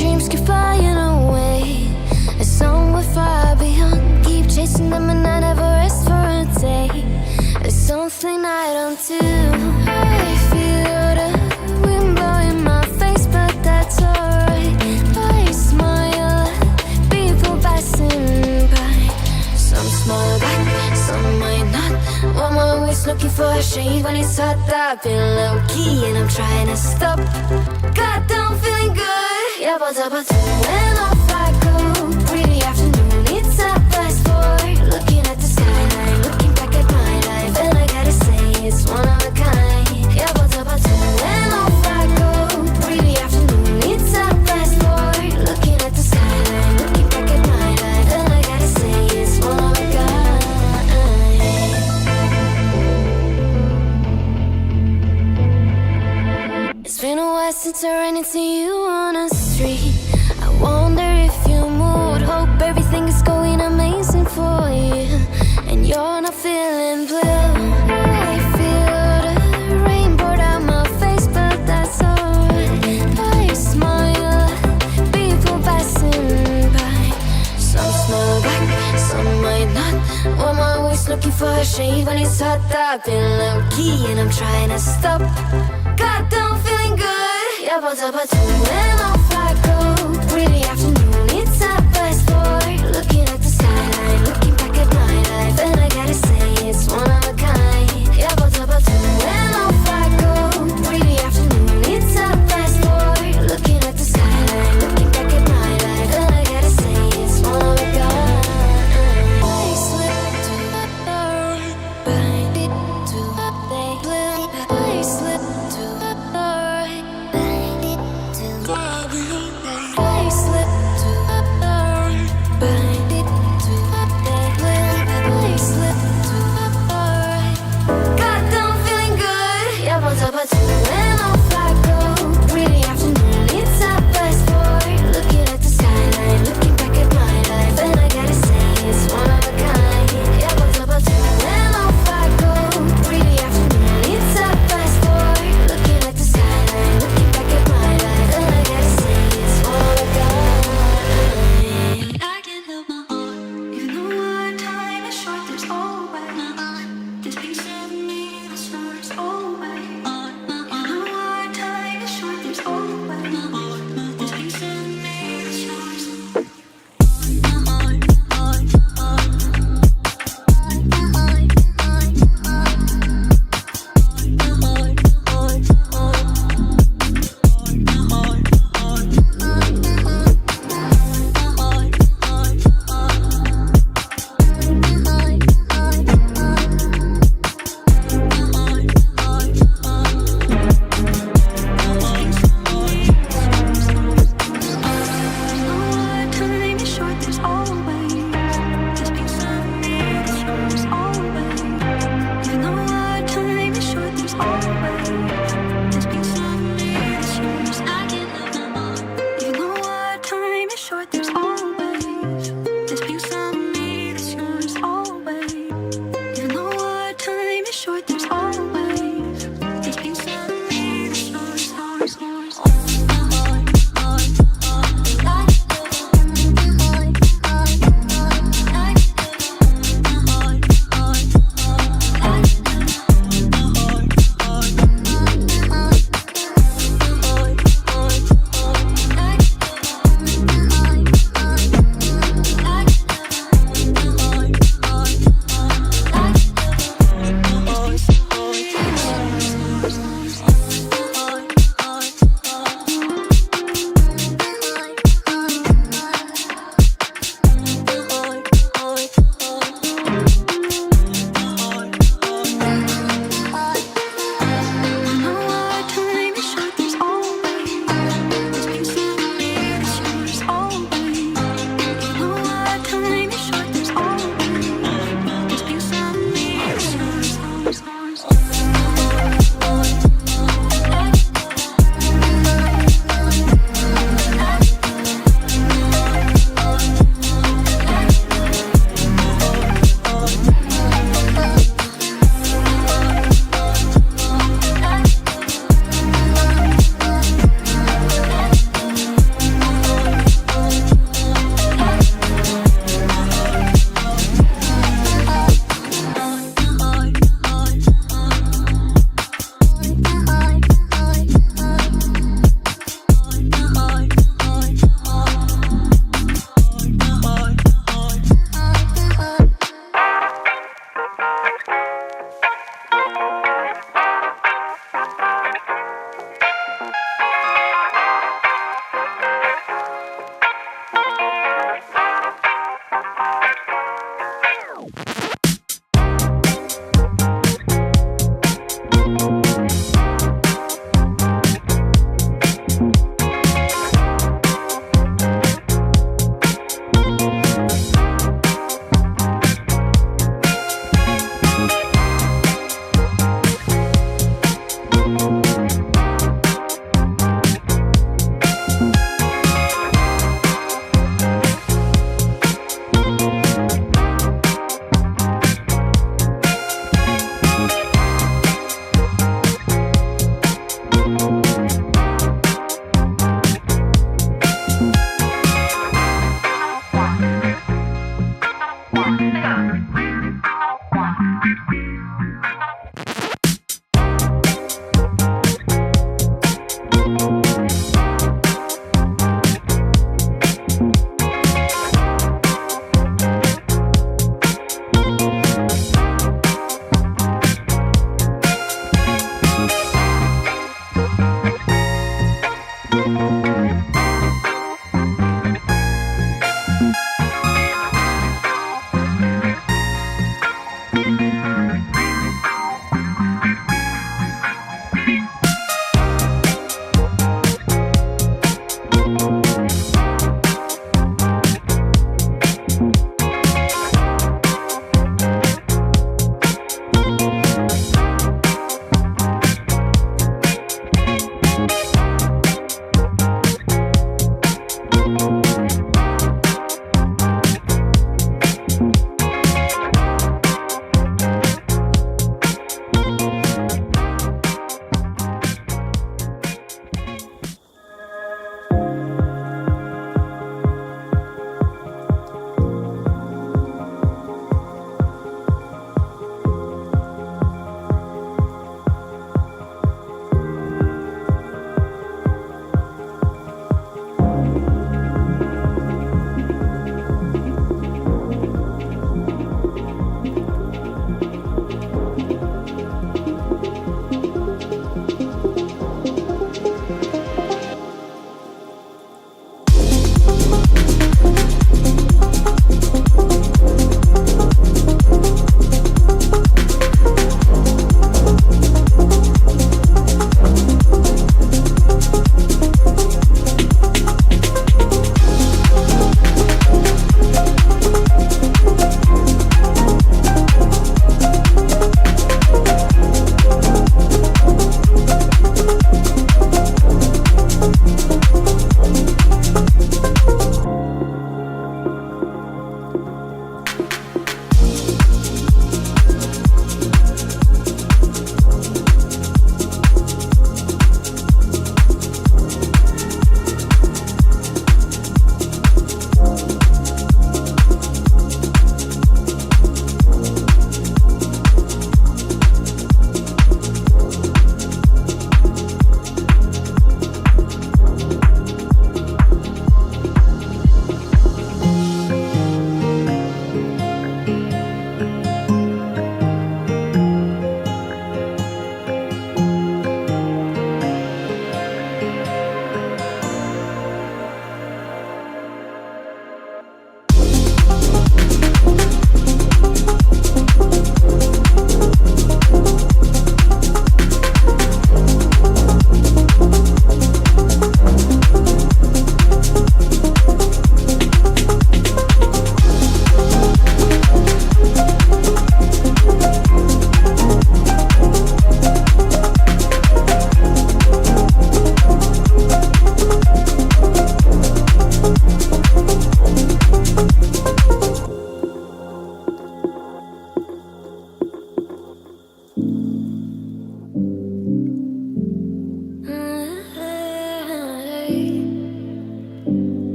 dreams keep flying away, as somewhere far beyond. Keep chasing them and I never rest for a day. There's something I don't do. I feel the wind blowing my face, but that's alright. I smile at people passing by. Some smile back, some might not. I'm always looking for a shade when it's hot. I've been low-key and I'm trying to stop. Goddamn feeling good. Yeah, but when off I go. Really afternoon, it's a fast forward. Looking at the skyline, looking back at my life, and I gotta say it's one of a kind. Yeah, but when off I go. Really afternoon, it's a fast forward. Looking at the skyline, looking back at my life, and I gotta say it's one of a kind. It's been a while since I ran into you on a street. I wonder if you moved. Hope everything is going amazing for you, and you're not feeling blue. I feel the rain pour down my face, but that's alright. I smile at people passing by. Some smile back, some might not. I'm always looking for a shade when it's hot. I've been low-key and I'm trying to stop. Goddamn feeling good. Yeah, but when off I go. Really afternoon, it's a fast forward. Looking at the skyline, looking back at my life, and I gotta say it's one of a kind. Yeah, but when off I go. Really afternoon, it's a fast forward. Looking at the skyline, looking back at my life, and I gotta say it's one of a kind. I slip to the right, bind it to the blue. I slip to the right, bind it to the I slip to the right, bind it to the blue. I slip to the right. Goddamn feeling good. Yeah, but when off I go. Really afternoon, it's a fast forward. Looking at the skyline, looking back at my life, and I gotta say it's one of a kind. Yeah, but when off I go. Really afternoon, it's a fast forward. Looking at the skyline, looking back at my life, and I gotta say it's one of a kind. I can't help my heart, even though our time is short. There's always this piece of me that starts always on my own.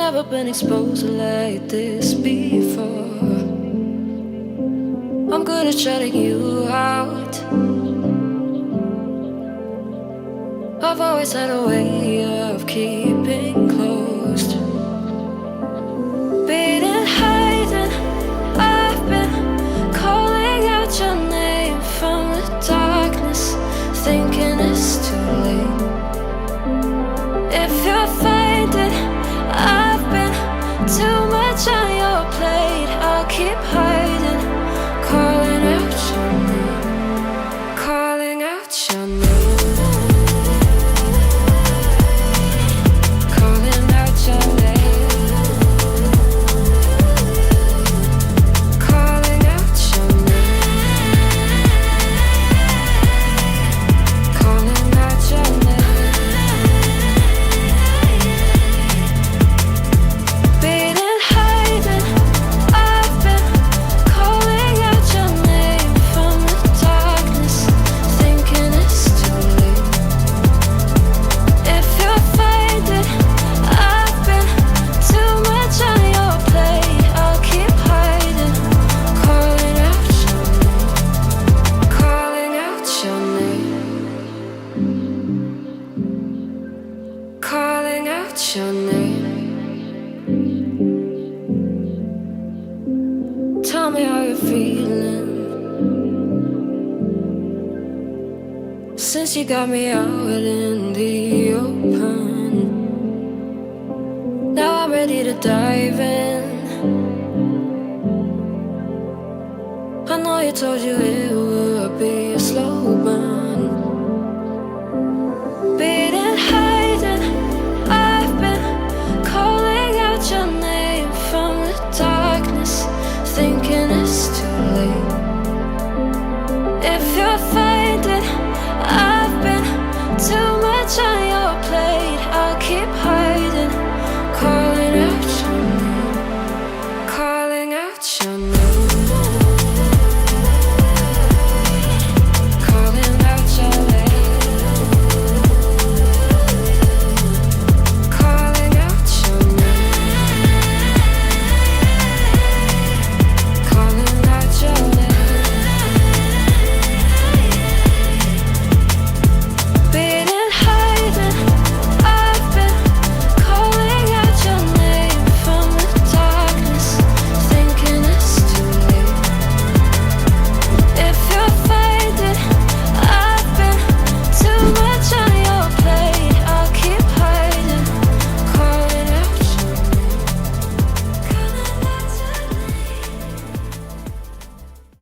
never been exposed like this before. I'm good at shutting you out. I've always had a way of keeping closed. Beating, hiding, I've been calling out your name from the darkness, thinking it's too late. If you'll find it, I've been too much on your plate. I'll keep hiding, calling out your name, calling out your name. Your name. Tell me how you're feeling since you got me out in the open. Now I'm ready to dive in. I know you told you it would be a slow